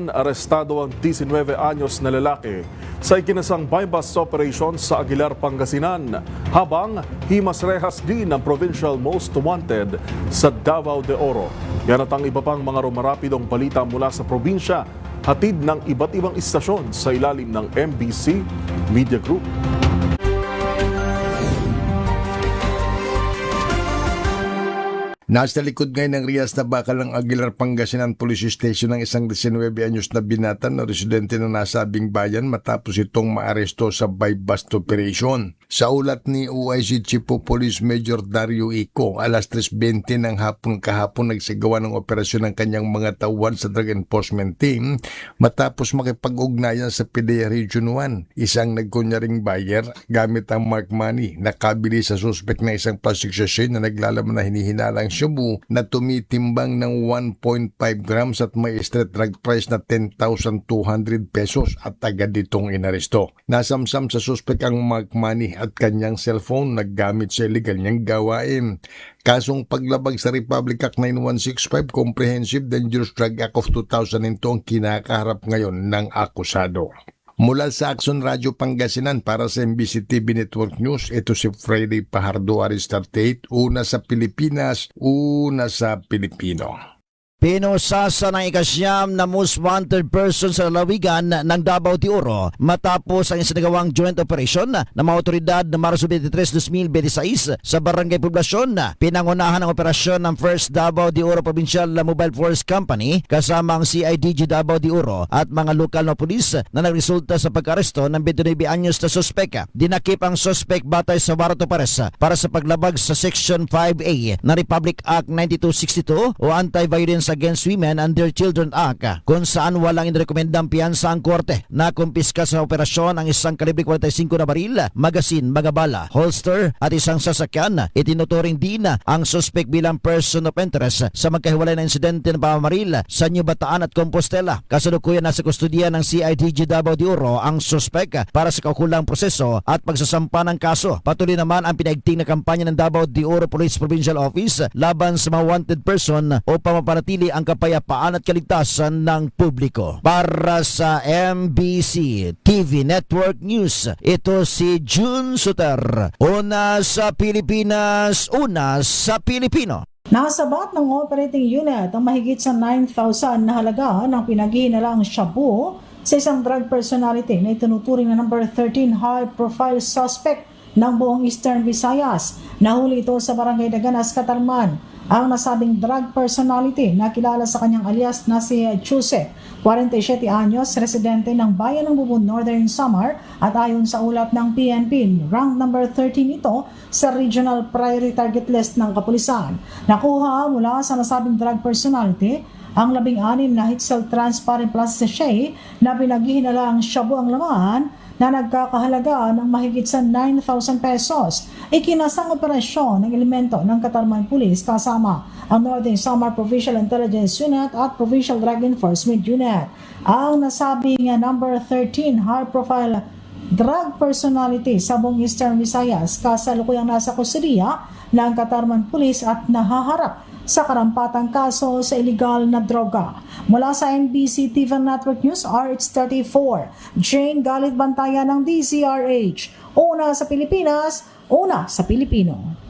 Pangasinan, arestado ang 19 anyos na lalaki sa ikinasang bypass operation sa Aguilar, Pangasinan, habang himas-rehas din ang provincial most wanted sa Davao de Oro. Yan at ang iba pang mga rumarapidong balita mula sa probinsya, hatid ng iba't ibang istasyon sa ilalim ng MBC Media Group. Nasa likod ngayon ng Rias na bakal ng Aguilar, Pangasinan Police Station ng isang 19 anyos na binatan na residente ng nasabing bayan matapos itong maaresto sa bypass operation. Sa ulat ni OIC Chief of Police Major Dario Ico, alas 3:20 ng hapon kahapon nagsagawa ng operasyon ng kanyang mga tauhan sa Drug Enforcement Team matapos makipag-ugnayan sa PDEA Region 1. Isang nagkunyaring buyer gamit ang marked money nakabili sa suspect na isang plastic sachet na naglalaman na hinihinalang shabu na tumitimbang ng 1.5 grams at may street drug price na 10,200 pesos at agad itong inaresto. Nasamsam sa suspect ang marked money at kanyang cellphone na gamit sa illegal niyang gawain. Kasong paglabag sa Republic Act 9165 Comprehensive Dangerous Drug Act of 2002 ang kinakaharap ngayon ng akusado. Mula sa Action Radio Pangasinan para sa MBC TV Network News, ito si Friday Pahardo Aris 38, una sa Pilipinas, una sa Pilipino. Pinusasa ng ikasyam na most wanted person sa lalawigan ng Davao de Oro matapos ang isinagawang joint operation ng mga otoridad na Marso 23, 2026 sa Barangay Poblasyon. Pinangunahan ang operasyon ng First Davao de Oro Provincial Mobile Force Company kasama ang CIDG Davao de Oro at mga lokal na pulis na nagresulta sa pag-aresto ng 29 anyos na suspek. Dinakip ang suspek batay sa warrant of arrest para sa paglabag sa Section 5A ng Republic Act 9262 o Anti-Violence Against Women and Their Children Act, kung saan walang inirekomendang piyansa ang korte. Nakumpiska sa operasyon ang isang kalibre 45 na baril, magasin, mga bala, holster at isang sasakyan. Itinuturing din ang suspect bilang person of interest sa magkahiwalay na insidente ng pamamaril sa New Bataan at Compostela. Kasalukuyan nasa kustodiya ng CIDG Davao de Oro ang suspect para sa kaukulang proseso at pagsasampa ng kaso. Patuloy naman ang pinaigting na kampanya ng Davao de Oro Police Provincial Office laban sa mga wanted person o pamapanatili ang kapayapaan at kaligtasan ng publiko. Para sa MBC TV Network News, ito si June Suter. Una sa Pilipinas, una sa Pilipino. Nakasabat ng operating unit ang mahigit sa 9,000 na halaga ng pinaghihinalaang shabu sa isang drug personality na itinuturing na number 13 high-profile suspect ng buong Eastern Visayas. Nahuli ito sa Barangay Daganas, Catarman. Ang nasabing drug personality na kilala sa kanyang alias na si Chuse, 47 anyos, residente ng Bayan ng Bubon, Northern Samar, at ayon sa ulat ng PNP, rank number 13 ito sa Regional Priority Target List ng Kapulisan. Nakuha mula sa nasabing drug personality ang 16 na Hitsel transparent plastic sachet na pinaghihinalaang shabu ang laman na nagkakahalaga ng mahigit sa 9,000 pesos. Ikinasang operasyon ng elemento ng Catarman Police kasama ang Northern Samar Provincial Intelligence Unit at Provincial Drug Enforcement Unit. Ang nasabing number 13 high-profile drug personality sa buong Eastern Visayas kasalukuyang nasa kustodiya ng Catarman Police at nahaharap sa karampatang kaso sa iligal na droga. Mula sa NBC TV Network News, RH34, Jane Galit Bantayan ng DZRH. Una sa Pilipinas, una sa Pilipino.